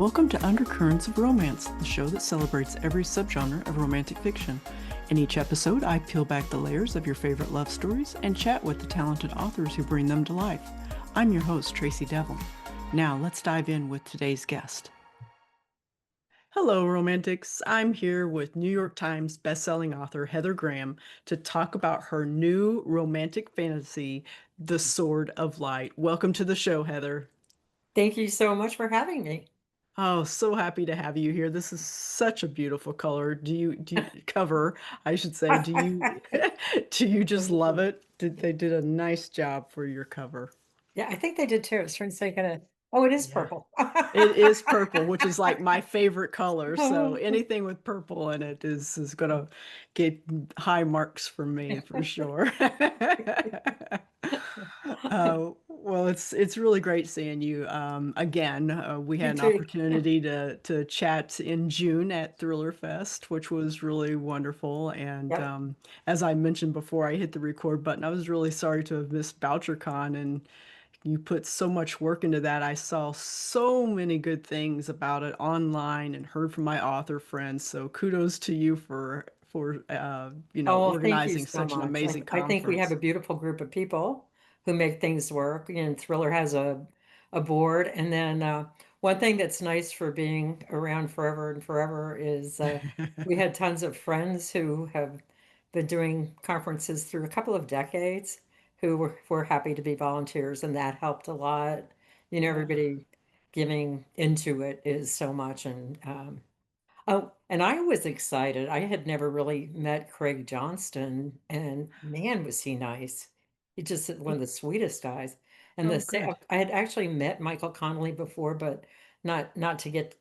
Welcome to Undercurrents of Romance, the show that celebrates every subgenre of romantic fiction. In each episode, I peel back the layers of your favorite love stories and chat with the talented authors who bring them to life. I'm your host, Tracey Devlyn. Now, let's dive in with today's guest. Hello, romantics. I'm here with New York Times bestselling author Heather Graham to talk about her new romantic fantasy, The Sword of Light. Welcome to the show, Heather. Thank you so much for having me. Oh, so happy to have you here. This is such a beautiful color. Do you cover, I should say. Do you do you just love it? They did a nice job for your cover. Yeah, I think they did too. I was trying to say kind of, oh, it is Yeah. purple. It is purple, which is like my favorite color. So anything with purple in it is gonna get high marks from me for sure. Well, it's really great seeing you again. We You had an too. opportunity to chat in June at Thriller Fest, which was really wonderful. And Yep. as I mentioned before, I hit the record button. I was really sorry to have missed BoucherCon, and you put so much work into that. I saw so many good things about it online and heard from my author friends. So kudos to you for Oh, well, thank you organizing so such an much. amazing I think we have conference. a beautiful group of people who make things work. And Thriller has a board. And then one thing that's nice for being around forever and forever is we had tons of friends who have been doing conferences through a couple of decades who were happy to be volunteers, and that helped a lot. Yeah. Everybody giving into it is so much. And oh, and I was excited. I had never really met Craig Johnston, and man, was he nice. He's just one of the sweetest guys. And Oh, good. I had actually met Michael Connolly before, but not to get,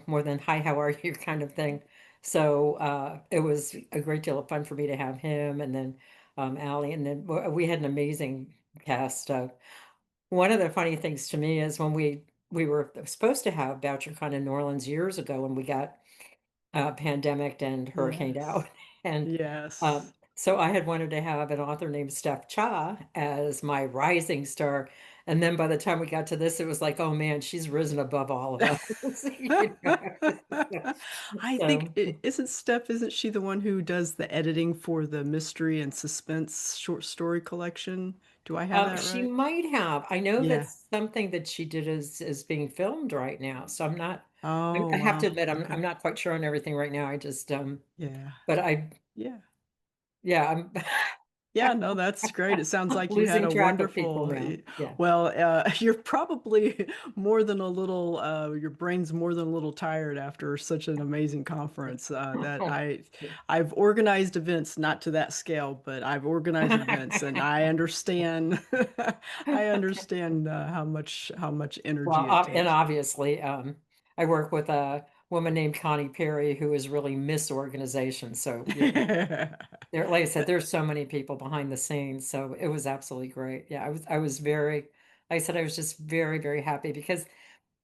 more than hi, how are you kind of thing. So it was a great deal of fun for me to have him, and then Allie, and then we had an amazing cast. One of the funny things to me is when we were supposed to have BoucherCon in New Orleans years ago, and we got pandemic and hurricaned Yes. out. And Yes. so I had wanted to have an author named Steph Cha as my rising star. And then by the time we got to this, it was like, oh man, she's risen above all of us. I think So, isn't she the one who does the editing for the mystery and suspense short story collection? Do I have that she right? might have. I know Yeah. that's something that she did is being filmed right now. So I'm not. Oh, I have to wow. admit, I'm Okay. not quite sure on everything right now. I just Yeah. but Yeah. yeah, I'm Yeah, no, that's great. It sounds like you had losing a track of people wonderful, now. Yeah. well, you're probably more than a little, your brain's more than a little tired after such an amazing conference. I've organized events, not to that scale, but I've organized events, and I understand, I understand how much Well, energy it and takes. obviously, I work with a woman named Connie Perry who is really Miss Organization. So, there, like I said, there's so many people behind the scenes. So it was absolutely great. Yeah, I was very, like I said, I was just very, very happy because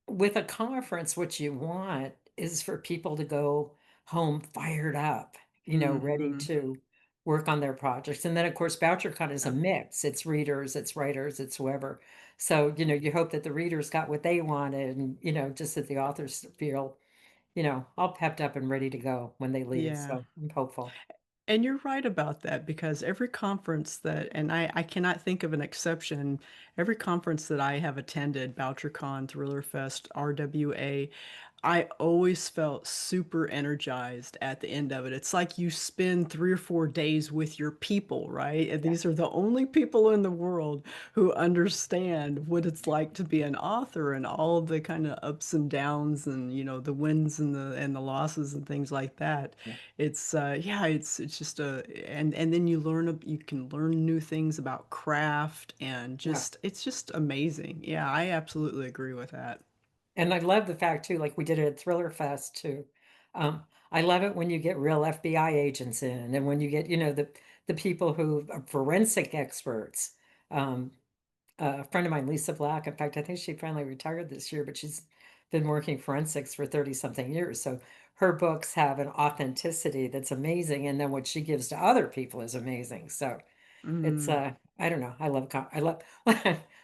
with a conference, what you want is for people to go home fired up, ready Hmm. to work on their projects. And then, of course, BoucherCon is a mix. It's readers, it's writers, it's whoever. So, you hope that the readers got what they wanted, and, just that the authors feel, all pepped up and ready to go when they leave. Yeah. So I'm hopeful. And you're right about that because every conference and I cannot think of an exception, every conference that I have attended, BoucherCon, ThrillerFest, RWA, I always felt super energized at the end of it. It's like you spend 3 or 4 days with your people, right? And Yeah. these are the only people in the world who understand what it's like to be an author and all the kind of ups and downs and the wins and the losses and things like that. Yeah. Yeah, it's just and then you can learn new things about craft and Yeah. just it's just amazing. Yeah, I absolutely agree with that. And I love the fact too, like we did it at Thriller Fest too. I love it when you get real FBI agents in, and when you get, the people who are forensic experts. Um, a friend of mine, Lisa Black, in fact, I think she finally retired this year, but she's been working forensics for 30 something years. So her books have an authenticity that's amazing, and then what she gives to other people is amazing. So it's Mm, I don't know. I love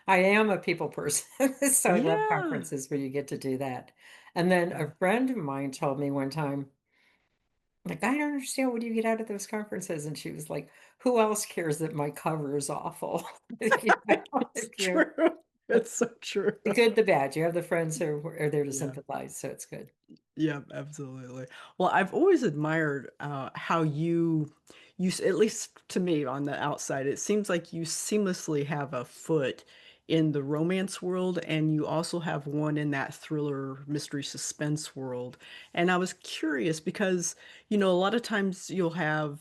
I am a people person, so I love yeah. conferences where you get to do that. And then Yeah. a friend of mine told me one time, like, I don't understand, what do you get out of those conferences? And she was like, who else cares that my cover is awful? You know, It's if you, true. It's so true. the good, the bad, you have the friends who are there to Yeah. sympathize, so it's good. Yeah, absolutely. Well, I've always admired how at least to me on the outside, it seems like you seamlessly have a foot in the romance world and you also have one in that thriller, mystery, suspense world. And I was curious because, a lot of times you'll have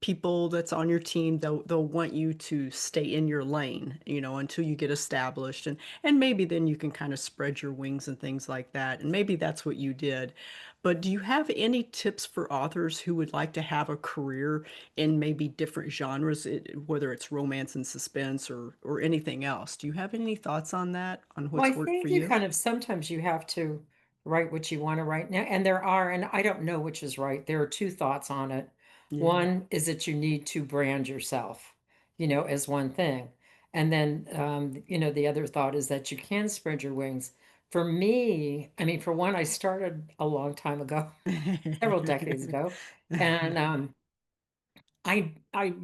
people that's on your team, they'll want you to stay in your lane, until you get established, and maybe then you can kind of spread your wings and things like that, and maybe that's what you did. But do you have any tips for authors who would like to have a career in maybe different genres, whether it's romance and suspense or anything else? Do you have any thoughts on that, on Well, I what's worked for think you you? kind of sometimes you have to write what you want to write now. And there are, and I don't know which is right. There are two thoughts on it. Yeah. One is that you need to brand yourself, as one thing. And then, the other thought is that you can spread your wings. For me, I mean, for one, I started a long time ago, several decades ago. And I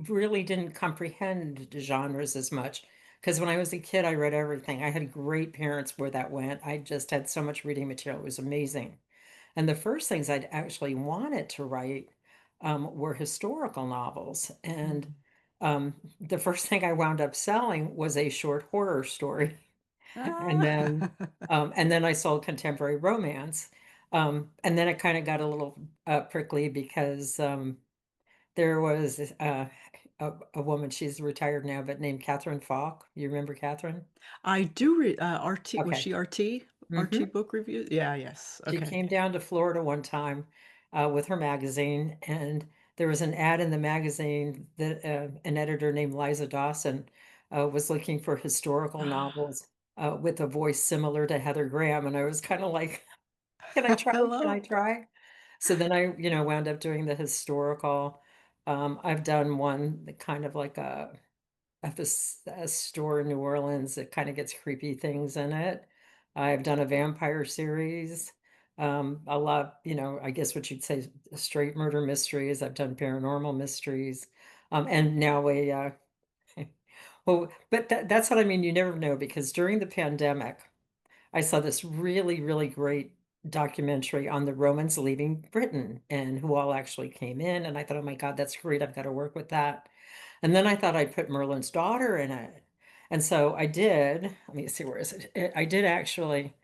really didn't comprehend the genres as much because when I was a kid, I read everything. I had great parents where that went. I just had so much reading material. It was amazing. And the first things I'd actually wanted to write were historical novels. And the first thing I wound up selling was a short horror story. And Ah. then I sold contemporary romance. And then it kind of got a little prickly because there was a woman, she's retired now, but named Catherine Falk. You remember Catherine? I do read RT. Was Okay. she RT? RT hmm book review? Yeah, yes. She Okay. came down to Florida one time with her magazine, and there was an ad in the magazine that an editor named Liza Dawson was looking for historical novels with a voice similar to Heather Graham. And I was kind of like, can I try? Can I Hello. try? So then I, wound up doing the historical. I've done one that kind of like a store in New Orleans that kind of gets creepy things in it. I've done a vampire series. A lot, I guess what you'd say straight murder mysteries. I've done paranormal mysteries. And now well, but that's what I mean. You never know because during the pandemic, I saw this really, really great documentary on the Romans leaving Britain and who all actually came in. And I thought, oh my God, that's great. I've got to work with that. And then I thought I'd put Merlin's daughter in it. And so I did. Let me see, where is it? I did actually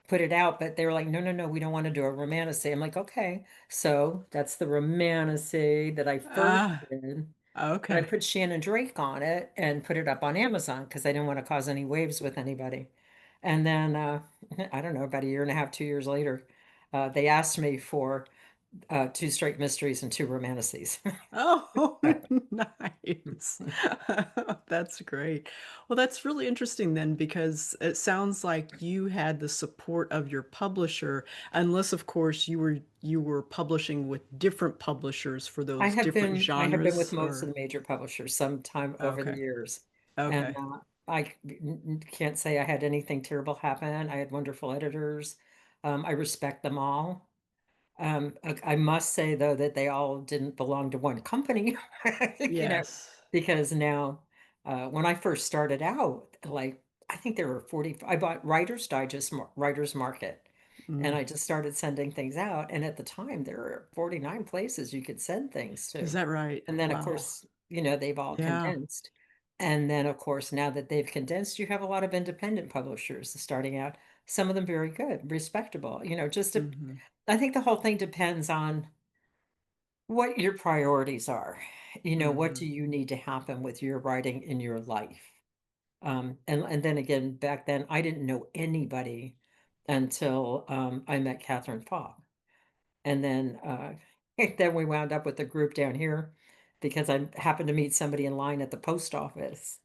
put it out, but they were like, no, no, no, we don't want to do a romantasy. I'm like, okay. So that's the romantasy that I first Ah, did. And I okay. put Shannon Drake on it and put it up on Amazon because I didn't want to cause any waves with anybody. And then I don't know, about a year and a half, 2 years later, they asked me for two straight mysteries and two romantasies. Oh, nice. That's great. Well, that's really interesting then because it sounds like you had the support of your publisher, unless of course you were publishing with different publishers for I those have different been I have been with genres most of or the major publishers sometime over the okay. years, and Okay. can't say I had anything terrible happen. I had wonderful editors. I respect them all. I must say though that they all didn't belong to one company, you know, Yes. because now when I first started out, like I think there were 40, I bought Writer's Market, and Mm. I just started sending things out. And at the time, there were 49 places you could send things Is to. that right? And then, of Wow. course, they've all Yeah. condensed. And then, of course, now that they've condensed, you have a lot of independent publishers starting out, some of them very good, respectable, Hmm. I think the whole thing depends on what your priorities are. What Hmm. do you need to happen with your writing in your life? And then again, back then, I didn't know anybody until I met Catherine Fogg. And then then we wound up with a group down here because I happened to meet somebody in line at the post office.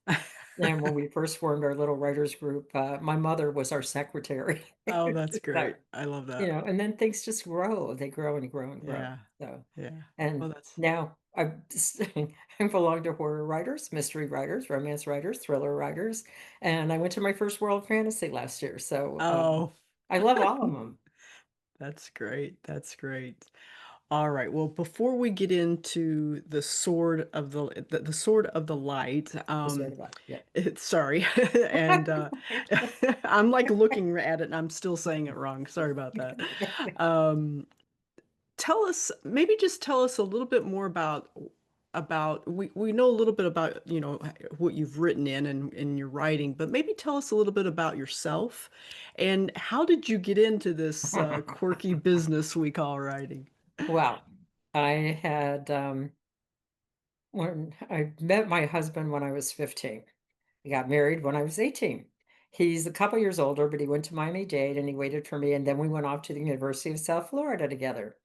And when we first formed our little writers group, my mother was our secretary. Oh, that's So, great. I love that. and then things just grow. They grow and grow and grow. Yeah. So, Yeah. and Well, that's now I just I belong to horror writers, mystery writers, romance writers, thriller writers, and I went to my first World Fantasy last year. So, oh. I love all of them. That's great. That's great. All right. Well, before we get into the sword of the sword of the light, The sort of like, yeah. sorry, and I'm like looking at it and I'm still saying it wrong. Sorry about that. Um, tell us, maybe just tell us a little bit more about we know a little bit about, what you've written in your writing, but maybe tell us a little bit about yourself and how did you get into this quirky business we call writing? Well, I had when I met my husband when I was 15. I got married when I was 18. He's a couple years older, but he went to Miami-Dade and he waited for me, and then we went off to the University of South Florida together.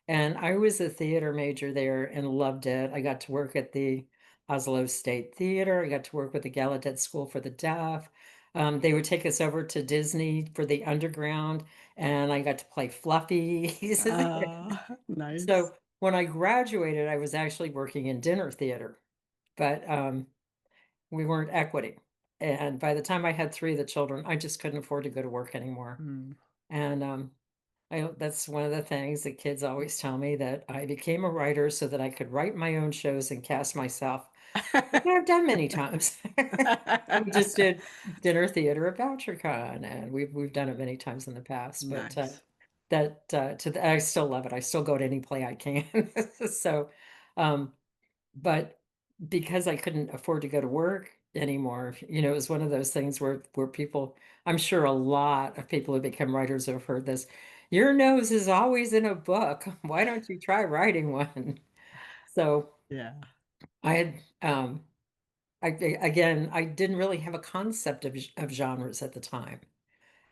And I was a theater major there and loved it. I got to work at the Oslo State Theater. I got to work with the Gallaudet School for the Deaf. They would take us over to Disney for the Underground, and I got to play Fluffy. Nice. So when I graduated, I was actually working in dinner theater, but we weren't equity. And by the time I had three of the children, I just couldn't afford to go to work anymore. Hmm. And that's one of the things that kids always tell me, that I became a writer so that I could write my own shows and cast myself, which I've done many times. We just did dinner theater at VoucherCon, and we've done it many times in the past. But Nice. I still love it. I still go to any play I can. So, um, but because I couldn't afford to go to work anymore, it was one of those things where people, I'm sure a lot of people who become writers have heard this. Your nose is always in a book. Why don't you try writing one? So Yeah. I had again, I didn't really have a concept of genres at the time.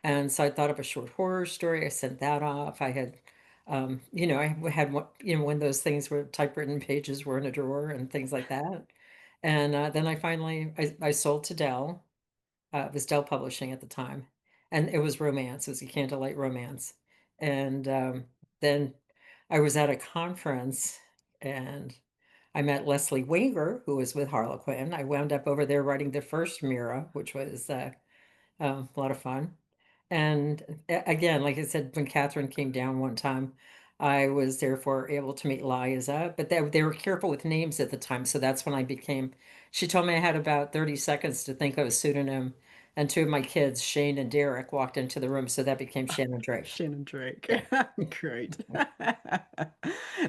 And so I thought of a short horror story. I sent that off. I had, I had one, one of those things where typewritten pages were in a drawer and things like that. And then I sold to Dell. It was Dell Publishing at the time. And it was romance. It was a candlelight romance. And then I was at a conference and I met Leslie Wenger, who was with Harlequin. I wound up over there writing the first Mira, which was a lot of fun. And again, like I said, when Catherine came down one time, I was therefore able to meet Liza, but they were careful with names at the time. So that's when she told me I had about 30 seconds to think of a pseudonym. And two of my kids, Shane and Derek, walked into the room. So that became Shannon Drake. Shannon Drake. Yeah. Great.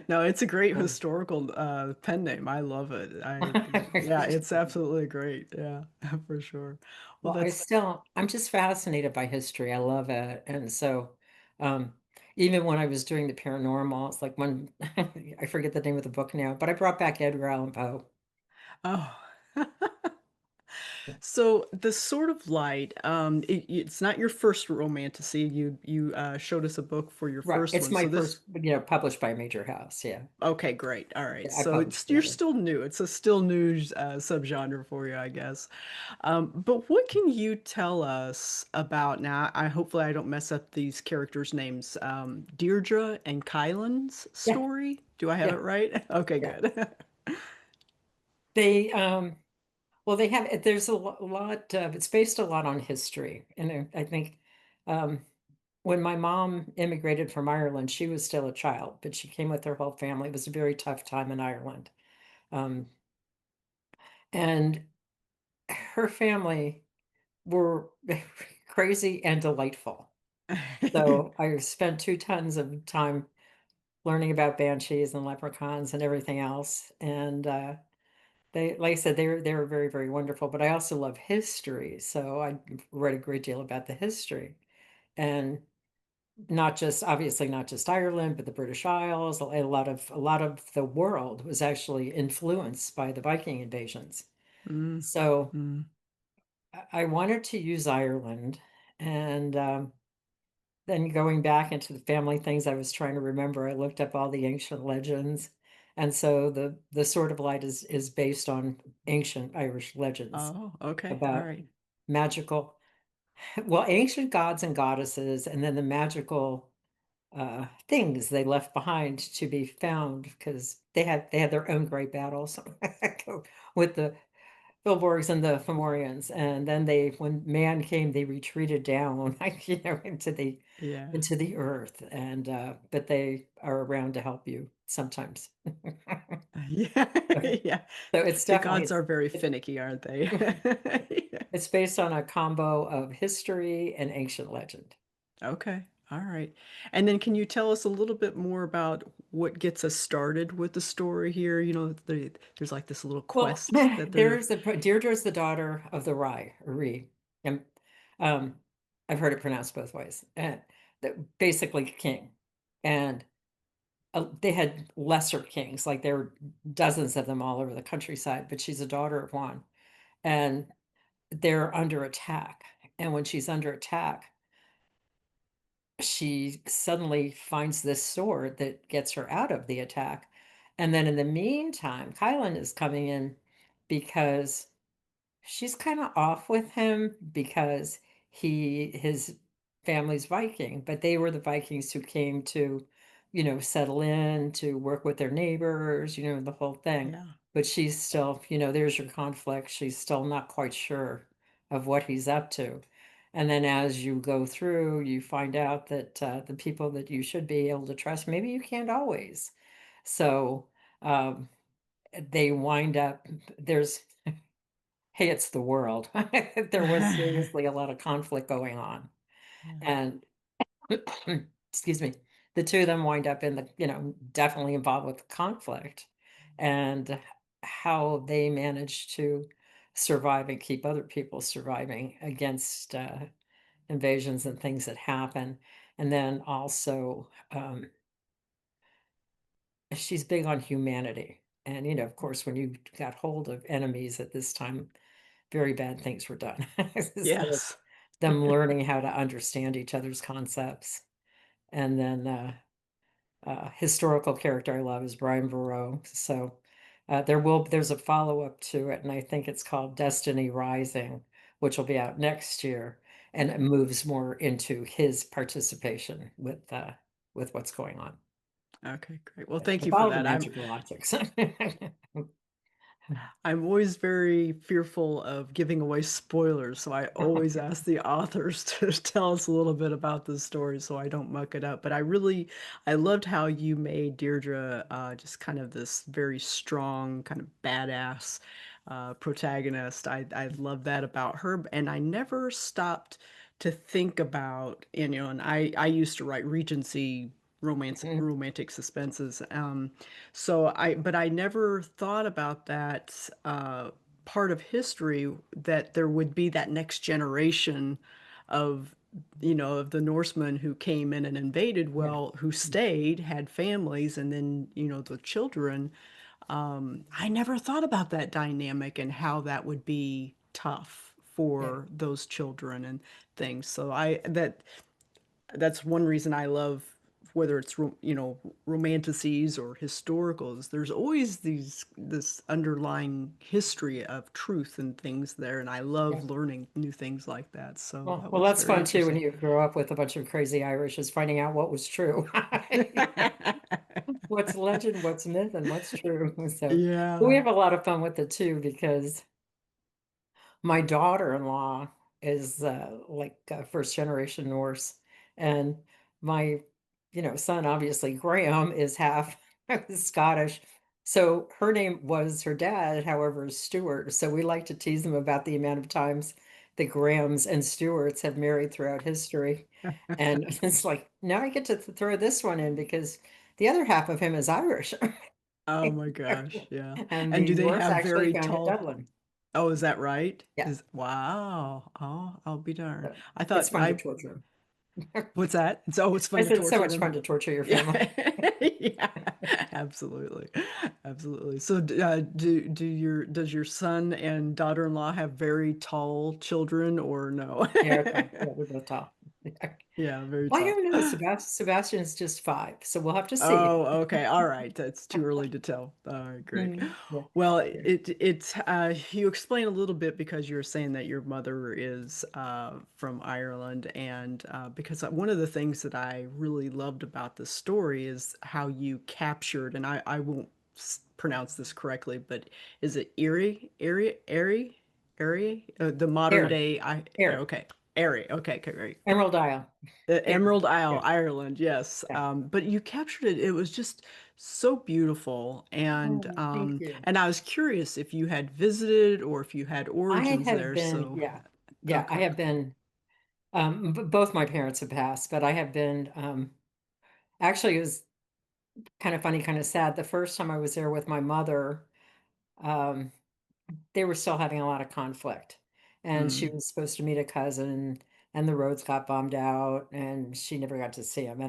No, it's a great Um, historical pen name. I love it. Yeah, it's absolutely great. Yeah, for sure. Well, Well, I'm just fascinated by history. I love it. And so, um, even when I was doing the paranormal, it's like when I forget the name of the book now, but I brought back Edgar Allan Poe. oh. So the Sword of Light, it's not your first romantasy. You showed us a book for your Right. first It's one. my So this first, published by a major house. Yeah. Okay, great. All right. Yeah, I So published you're together. still new. It's a still new subgenre for you, I guess. But what can you tell us about now? Hopefully I don't mess up these characters' names. Deirdre and Kylin's Yeah. story. Do I have it Yeah. right? Okay, Yeah. good. They, well, there's a lot of, it's based a lot on history. And I think, um, when my mom immigrated from Ireland, she was still a child, but she came with her whole family. It was a very tough time in Ireland. Um, and her family were crazy and delightful. So I spent 2 tons of time learning about banshees and leprechauns and everything else. And like I said, they were very, very wonderful. But I also love history, so I read a great deal about the history, and not just obviously not just Ireland, but the British Isles. A lot of the world was actually influenced by the Viking invasions. Mm, So mm. I wanted to use Ireland, and then going back into the family things I was trying to remember, I looked up all the ancient legends. And so the Sword of Light is based on ancient Irish legends Oh, okay. All about right. magical, well, ancient gods and goddesses, and then the magical things they left behind to be found, because they had their own great battles with Filborgs and the Fomorians, and then when man came, they retreated down, Yeah. into the earth, and but they are around to help you sometimes. Yeah. Yeah. So it's The definitely gods are very it's finicky, aren't they? Yeah. it's based on a combo of history and ancient legend. Okay. All right. And then can you tell us a little bit more about what gets us started with the story here? There's like this little Well, quest that they're Deirdre's the daughter of the Rye, or Ree, and um, I've heard it pronounced both ways, and basically king, and they had lesser kings, like there were dozens of them all over the countryside, but she's a daughter of one, and they're under attack. And when she's under attack, she suddenly finds this sword that gets her out of the attack. And then in the meantime, Kylin is coming in because she's kind of off with him because his family's Viking, but they were the Vikings who came to, settle in, to work with their neighbors, the whole thing. yeah. But she's still, there's your conflict. She's still not quite sure of what he's up to. And then as you go through, you find out that the people that you should be able to trust, maybe you can't always. So um, they wind up, there's hey, it's the world. There was seriously a lot of conflict going on. Yeah. And excuse me, the two of them wind up in definitely involved with the conflict and how they manage to survive and keep other people surviving against invasions and things that happen. And then also, she's big on humanity. And, of course, when you got hold of enemies at this time, very bad things were done. So it's Yes. them learning how to understand each other's concepts. And then historical character I love is Brian Varro. So there's a follow-up to it, and I think it's called Destiny Rising, which will be out next year, and it moves more into his participation with what's going on. Okay, great. Well, thank you With for all the that. magical objects. I'm always very fearful of giving away spoilers, so I always ask the authors to tell us a little bit about the story so I don't muck it up. But I loved how you made Deirdre just kind of this very strong, kind of badass protagonist. I love that about her, and I never stopped to think about, and I used to write Regency romantic suspenses. But I never thought about that part of history that there would be that next generation of of the Norsemen who came in and invaded, Yeah, well, who stayed, had families, and then the children. I never thought about that dynamic and how that would be tough yeah, for those children and things. So that's one reason I love whether it's romanticies or historicals. There's always this underlying history of truth and things there, and I yeah. love learning new things like that. So Well, that well, was that's very fun too when interesting. you grow up with a bunch of crazy Irish is finding out what was true. What's legend, what's myth, and what's true. So we Yeah. have a lot of fun with it too because my daughter-in-law is like first generation Norse, and my, son, obviously Graham, is half Scottish. So her name was her dad, however, is Stuart. So we like to tease him about the amount of times the Grahams and Stuarts have married throughout history. And it's like, now I get to throw this one in because the other half of him is Irish. Oh my gosh, yeah. And And the do they Norse have actually very found at tall? Dublin. Oh, is that right? Yeah. Is wow. Oh, I'll be darned. So I it's thought fun to torture him. what's that? It's I fun to said it's so torture much them. fun to torture your Yeah, family. yeah, absolutely, absolutely. So, does your son and daughter-in-law have very tall children, or no? Yeah, okay. Yeah, they're both tall. Yeah, very I tall. don't know. Sebastian's just 5, so we'll have to see. Oh, okay, all right. That's too early to tell. All right, great. Yeah. Well, Yeah. it's you explain a little bit because you were saying that your mother is from Ireland, and because one of the things that I really loved about the story is how you captured, and I won't pronounce this correctly, but is it Éire? The modern Here, day, here, okay, Éire, okay, okay, great. Emerald Isle. The Here. Emerald Isle, Yeah. Ireland, yes. Yeah. But you captured it. It was just so beautiful, Oh, thank you. and I was curious if you had visited or if you had I origins have there. been, So, yeah, yeah, I okay. have been, both my parents have passed, but I have been, actually, it was kind of funny, kind of sad. The first time I was there with my mother, um, they were still having a lot of conflict. And she Mm. was supposed to meet a cousin, and the roads got bummed out, and she never got to see him.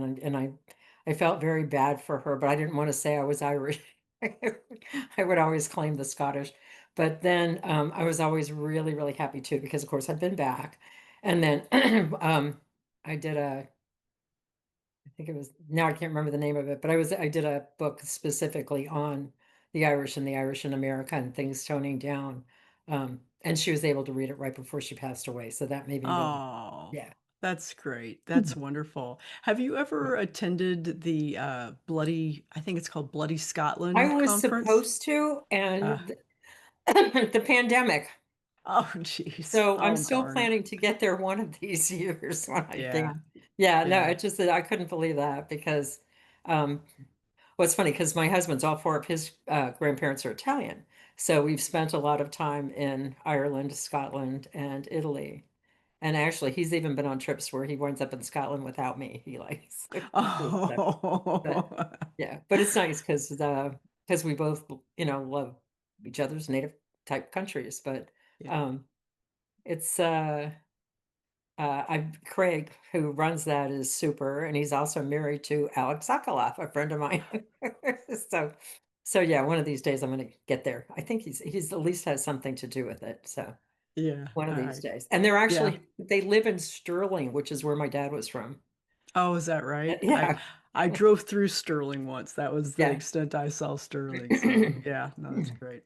I felt very bad for her, but I didn't want to say I was Irish. I would always claim the Scottish. But then I was always really, really happy too, because of course I'd been back. And then I did a I think it was now I can't remember the name of it, but I did a book specifically on the Irish in America and things toning down. And she was able to read it right before she passed away. So that made me really, Oh, yeah. that's great. Hmm. That's wonderful. Have you ever attended the I think it's called Bloody I Scotland was conference? supposed to, Uh, and the pandemic. oh, jeez. So I'm Oh, still darn. planning to get there one of these years when I Yeah, can. Yeah, no, yeah. it just that I couldn't believe that because um, well, it's funny because my husband's all four of his grandparents are Italian. So we've spent a lot of time in Ireland, Scotland, and Italy. And actually, he's even been on trips where he winds up in Scotland without me. He likes he does that. But Oh, yeah, but it's nice because we both love each other's native type countries. But yeah. um, it's I Craig, who runs that, is super, and he's also married to Alex Sokoloff, a friend of mine. So, so yeah, one of these days I'm going to get there. I think he's at least has something to do with it. So Yeah. one of All these right. days, and Yeah. they live in Sterling, which is where my dad was from. Oh, is that right? Yeah, I drove through Sterling once. That was the yeah. extent I saw Sterling. So, yeah, no, that's great.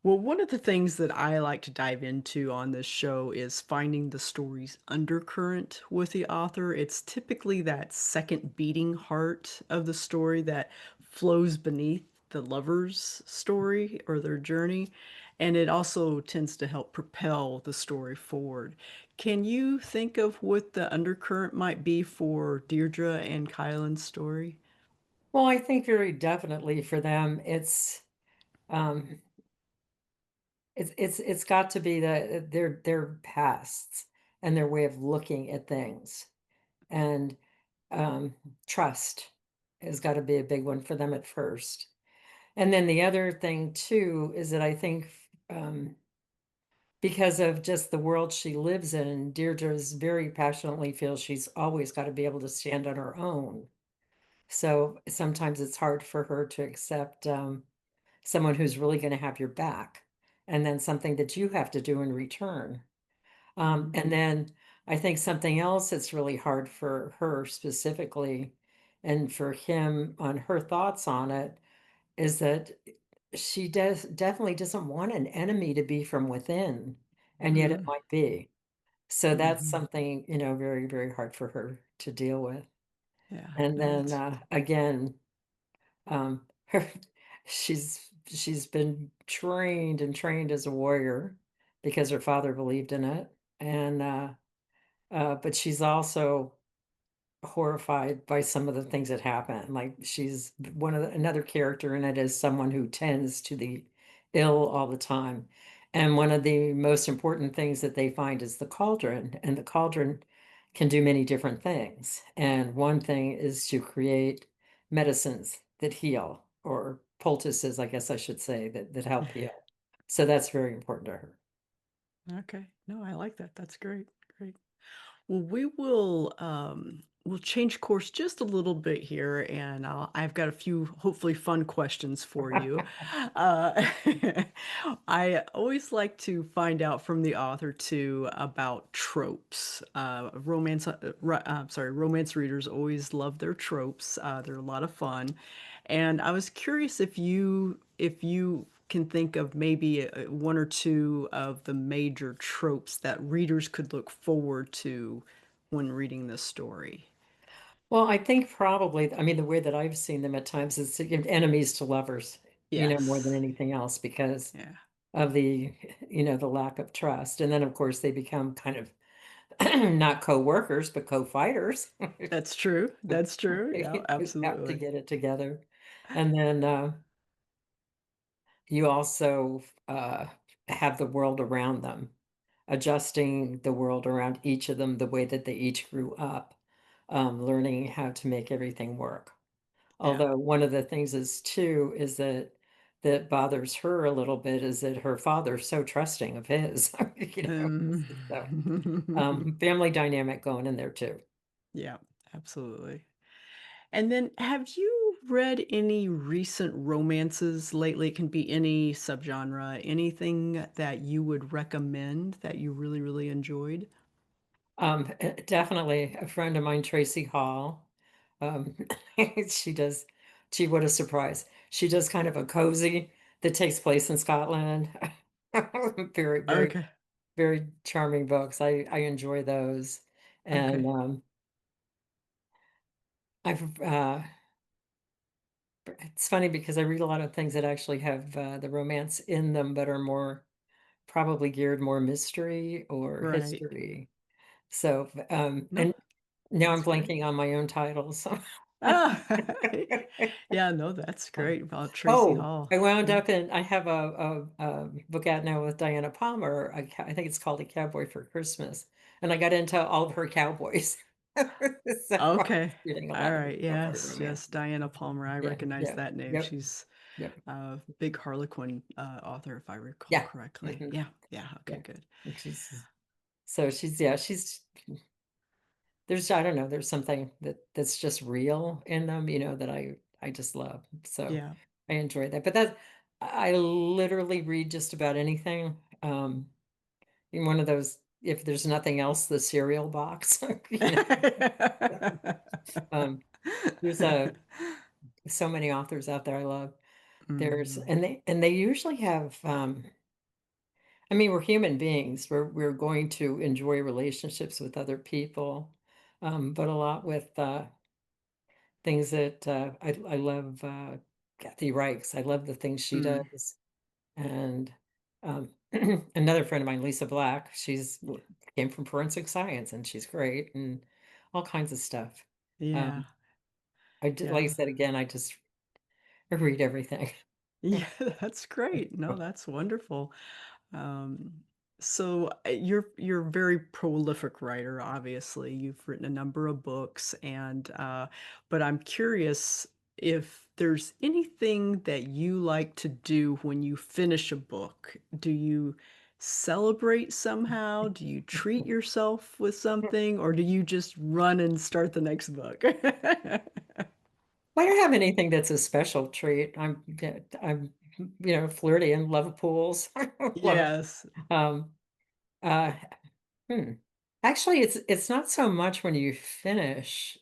Well, one of the things that I like to dive into on this show is finding the story's undercurrent with the author. It's typically that second beating heart of the story that flows beneath the lover's story or their journey, and it also tends to help propel the story forward. Can you think of what the undercurrent might be for Deirdre and Kylan's story? Well, I think very definitely for them, um, it's got to be their pasts and their way of looking at things. And um, trust has got to be a big one for them at first. And then the other thing too is that I think because of just the world she lives in, Deirdre's very passionately feels she's always got to be able to stand on her own. So sometimes it's hard for her to accept someone who's really going to have your back, and then something that you have to do in return. Hmm. And then I think something else that's really hard for her specifically, and for him on her thoughts on it, is that she definitely doesn't want an enemy to be from within, and yet it Hmm. might be. So that's Hmm. something, very, very hard for her to deal with. Yeah, And no, then that's again, her she's been trained and trained as a warrior because her father believed in it. And but she's also horrified by some of the things that happen. Like she's another character in it is someone who tends to the ill all the time. And one of the most important things that they find is the cauldron, and the cauldron can do many different things. And one thing is to create medicines that heal, or poultices, I guess I should say, that help heal. So that's very important to her. okay. No, I like that. That's great. Great. Well, we'll change course just a little bit here, and I've got a few hopefully fun questions for you. Uh, I always like to find out from the author too about tropes. Romance readers always love their tropes. They're a lot of fun, and I was curious if you can think of maybe one or two of the major tropes that readers could look forward to when reading this story. Well, I think probably, I mean, the way that I've seen them at times is enemies to lovers. more than Yes. anything else because Yeah. of the, the lack of trust. And then, of course, they become kind of not co-workers, but co-fighters. That's true. That's true. Yeah, You have to absolutely. get it together. And then you also have the world around them, adjusting the world around each of them the way that they each grew up, learning how to make everything work. Yeah. Although one of the things is too is that bothers her a little bit is that her father's so trusting of his, Um, so family dynamic going in there too. yeah, absolutely. And then have you read any recent romances lately? It can be any subgenre, anything that you would recommend that you really, really enjoyed? Definitely a friend of mine, Tracy Hall. Um, she does, gee, what a surprise. She does kind of a cozy that takes place in Scotland. Very, very, Okay. very charming books. I enjoy those. And Okay. I've it's funny because I read a lot of things that actually have the romance in them, but are more probably geared more mystery or Right. history. So, No, and now I'm that's great. blanking on my own titles. Ah, yeah, no, that's great about Tracy Oh, Hall. I wound Yeah. up in, I have a book out now with Diana Palmer. I think it's called A Cowboy for Christmas. And I got into all of her cowboys. So I'm Okay. reading a All lot of right. cowboy Yes. romance. Yes. Diana Palmer. I Yeah, recognize yeah, that name. yep, She's yep, a big Harlequin author, if I recall yeah. correctly. Mhm, Yeah. Yeah. yeah. Okay. Good. And she's I don't know, there's something that's just real in them, that I just love. So Yeah. I enjoy that. But I literally read just about anything. In one of those, if there's nothing else, the cereal box. Um, there's so many authors out there I love. There's Mhm. and they usually have I mean, we're human beings. We're going to enjoy relationships with other people. But a lot with things that I love Kathy Reichs. I love the things she Mm. does. And another friend of mine, Lisa Black, came from forensic science and she's great and all kinds of stuff. Yeah. Um, like I Yeah. said again, I read everything. Yeah, that's great. No, that's wonderful. Um, so you're a very prolific writer, obviously. You've written a number of books and but I'm curious if there's anything that you like to do when you finish a book. Do you celebrate somehow? Do you treat yourself with something or do you just run and start the next book? I don't have anything that's a special treat. I'm flirty and love pools. Love Yes. um uh hmm. Actually it's not so much when you finish.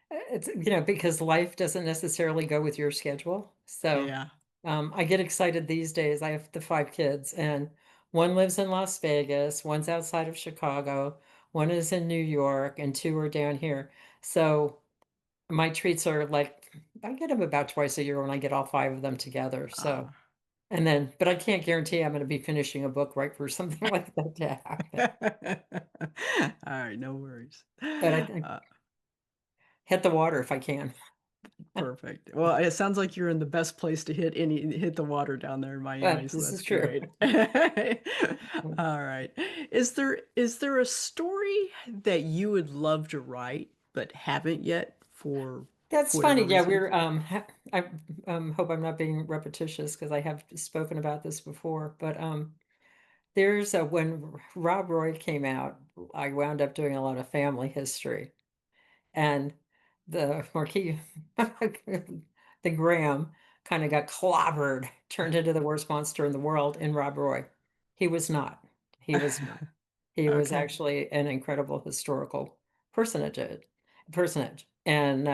It's because life doesn't necessarily go with your schedule. So Yeah. I get excited these days. I have the five kids, and one lives in Las Vegas, one's outside of Chicago, one is in New York, and two are down here. So my treats are like I get them about twice a year when I get all five of them together. So Ah. and then, but I can't guarantee I'm going to be finishing a book right for something like that to happen. Alright, no worries. But I think Uh, hit the water if I can. Perfect. Well, it sounds like you're in the best place to hit the water down there in Miami, so This that's is true. great. Alright. Is there a story that you would love to write but haven't yet for That's whatever funny. Yeah, reason? I hope I'm not being repetitious because I have spoken about this before, but there's when Rob Roy came out, I wound up doing a lot of family history, and the Marquis, the Graham, kind of got clobbered, turned into the worst monster in the world in Rob Roy. He was not. He was not. He was Okay. actually an incredible historical personage, and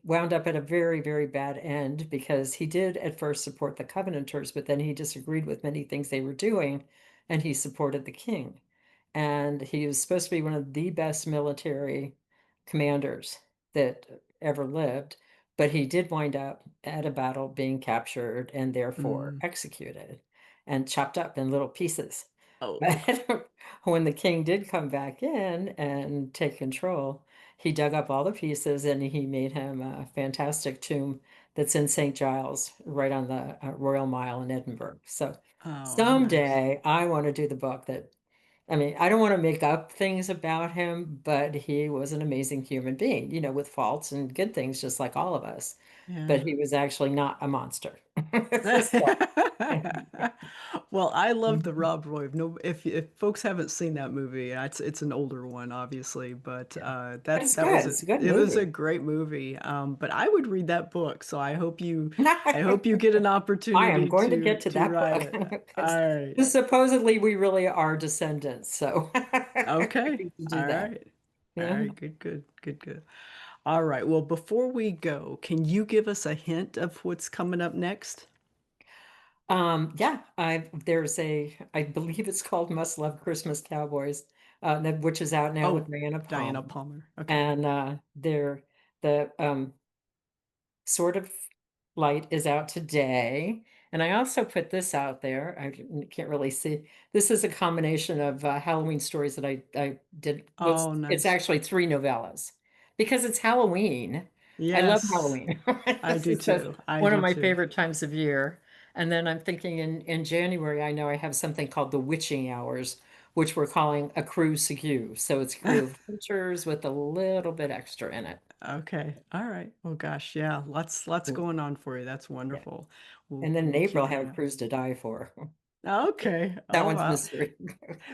wound up at a very, very bad end because he did at first support the Covenanters, but then he disagreed with many things they were doing, and he supported the king. And he was supposed to be one of the best military commanders that ever lived, but he did wind up at a battle being captured and therefore Mm. executed and chopped up in little pieces. Oh, okay. But when the king did come back in and take control, he dug up all the pieces and he made him a fantastic tomb that's in St. Giles, right on the Royal Mile in Edinburgh. So Oh, nice. someday I want to do the book that, I mean, I don't want to make up things about him, but he was an amazing human being, with faults and good things, just like all of us. But Yeah. he was actually not a monster. So, Well, I love the Rob Roy. No, if folks haven't seen that movie, it's an older one, obviously, but but it's that good. was It's a good it was a movie. great movie. But I would read that book, so I hope you get an I am opportunity going to get to to that write book it. because All right. supposedly we really are descendants. So I Okay. need to do All that. right. All Yeah. right. Good. Good. Good. Good. All right. Well, before we go, can you give us a hint of what's coming up next? Yeah, I believe it's called Must Love Christmas Cowboys, which is out now with Oh, Diana Diana Palmer. Palmer. Okay. And they're the Sword of Light is out today. And I also put this out there. Can't really see. This is a combination of Halloween stories that I did. Well, Oh, it's nice. actually three novellas because it's Halloween. I love Yes, Halloween. I This do is so too. I one of do my too. favorite times of year. And then I'm thinking in January, I know I have something called the Witching Hours, which we're calling a crew segue. So it's a crew of witchers with a little bit extra in it. Okay. All right. Well, gosh, yeah, lots going on for you. That's Yeah. wonderful. And then in We'll April, keep I an have eye. Cruise to Die for. Okay. That Oh, one's wow. mystery.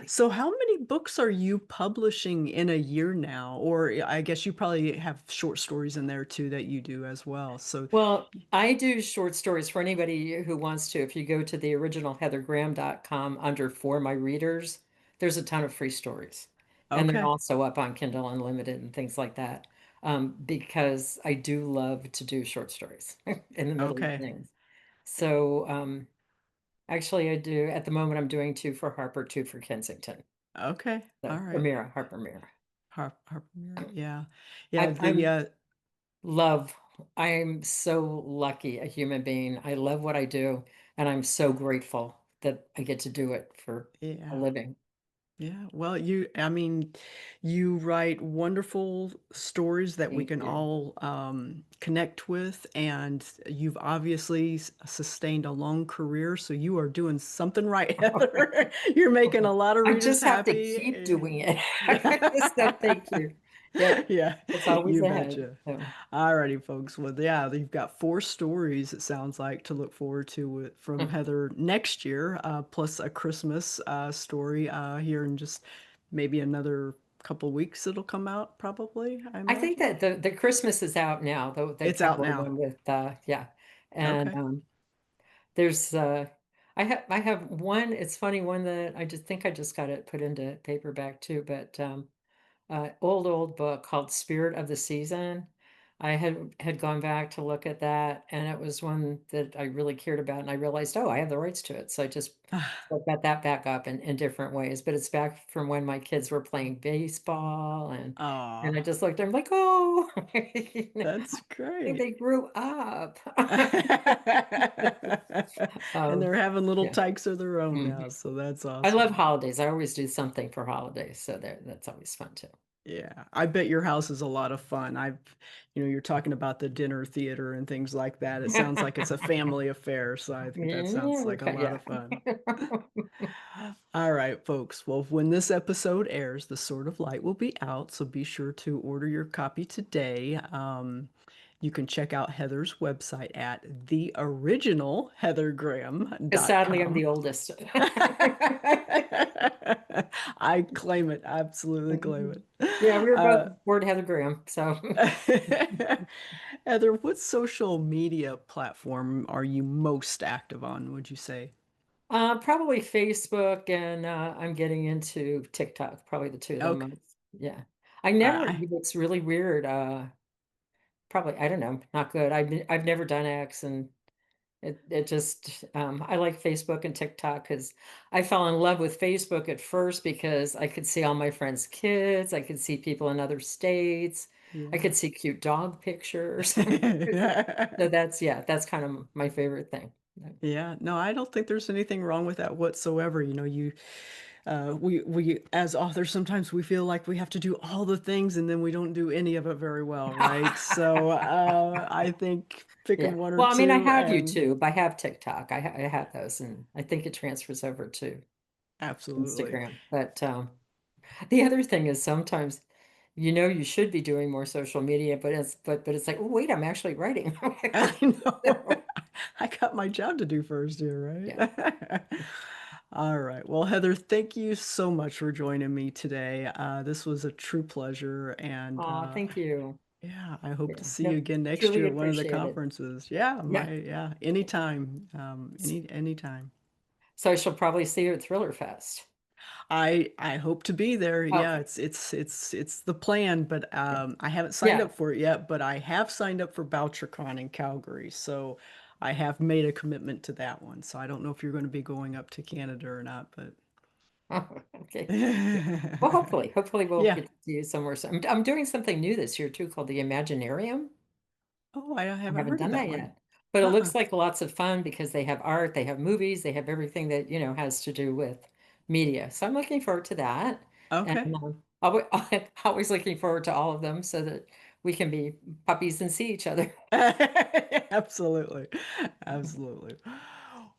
So how many books are you publishing in a year now? Or I guess you probably have short stories in there too that you do as well. So, Well, I do short stories for anybody who wants to. If you go to the original heathergraham.com under For My Readers, there's a ton of free stories. And they're okay. also up on Kindle Unlimited and things like that. Because I do love to do short stories in the middle of Okay. things. So actually I do at the moment I'm doing two for Harper, two for Kensington. Okay. All So right. Amira, Harper Mira. Harper Mirror. Yeah. Yeah, the I'm love. I'm so lucky a human being. I love what I do, and I'm so grateful that I get to do it for a yeah. living. Yeah, well, I mean, you write wonderful stories that we Thank can you. all connect with, and you've obviously sustained a long career, so you are doing something right, Heather. You're making a lot of I readers just have to happy, keep and doing it. So thank you. Yep, yeah, it's always you ahead. betcha. So, Alrighty, folks. Well, yeah, you've got four stories, it sounds like, to look forward to from Heather next year, plus a Christmas story here in just maybe another couple weeks it'll come out, probably, I I think imagine. that the Christmas is out now, the It's out cowboy now. one with yeah, and Okay. there's I have one. It's funny one that I just think I just got it put into paperback too, but old book called Spirit of the Season. I had gone back to look at that, and it was one that I really cared about, and I realized, oh, I have the rights to it. So I just got that back up in different ways. But it's back from when my kids were playing baseball, and I Aw, just looked, I'm like, oh, I that's think great. they grew up. And they're having little Yeah. tykes of their own now, Mhm. so that's I love awesome. holidays. I always do something for holidays, so that's always fun too. Yeah, I bet your house is a lot of fun. You're talking about the dinner theater and things like that. It sounds like it's a family affair, so I think that Yeah, sounds like a lot yeah. of fun. All right, folks. Well, when this episode airs, The Sword of Light will be out, so be sure to order your copy today. You can check out Heather's website at Sadly, I'm theoriginalheathergraham.com. the oldest. I claim it, absolutely claim it. Yeah, we were both Uh, bored Heather Graham. So Heather, what social media platform are you most active on, would you say? probably Facebook and I'm getting into TikTok, probably the two of them Okay. most. Yeah. I never, I it's really weird. Probably, I don't know, not good. I've never done X and It just I like Facebook and TikTok because I fell in love with Facebook at first because I could see all my friends' kids, I could see people in other states, I Yeah. could see cute dog pictures. So that's yeah, that's kind of my favorite thing. Yeah, no, I don't think there's anything wrong with that whatsoever. You know, we as authors sometimes we feel like we have to do all the things and then we don't do any of it very well, right? So I think Yeah. picking one or Well, I mean, I two have and YouTube, I have TikTok, I have those, and I think it transfers over to absolutely. Instagram. But the other thing is sometimes you should be doing more social media, but it's like, oh wait, I'm actually writing. I know. So, I got my job to do first here, yeah. right? All right. Well, Heather, thank you so much for joining me today. This was a true pleasure, and Oh, thank you. yeah, I hope to Yeah. see you No, again next truly year at one of the appreciate it. conferences. Yeah, Yeah. anytime, S- anytime. So I shall probably see you at Thriller Fest. I hope to be there. Yeah, Okay. it's the plan, but Yeah. I haven't signed Yeah. up for it yet. But I have signed up for BoucherCon in Calgary, so I have made a commitment to that one. So I don't know if you're going to be going up to Canada or not, but Okay. Yeah. Well, hopefully we'll yeah. get to see you somewhere. So I'm doing something new this year too called the Imaginarium. Oh, I I haven't haven't heard of done that that one. yet. But it Uh-uh. looks like lots of fun because they have art, they have movies, they have everything that, has to do with media. So I'm looking forward to that. And Okay. I'm always looking forward to all of them so that we can be puppies and see each other. Absolutely. Absolutely.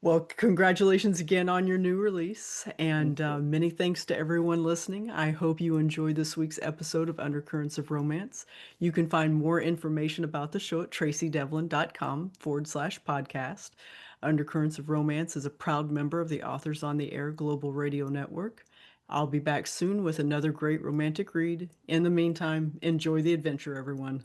Well, congratulations again on your new release, Thank and you. many thanks to everyone listening. I hope you enjoyed this week's episode of Undercurrents of Romance. You can find more information about the show at tracydevlyn.com/podcast. Undercurrents of Romance is a proud member of the Authors on the Air Global Radio Network. I'll be back soon with another great romantic read. In the meantime, enjoy the adventure, everyone.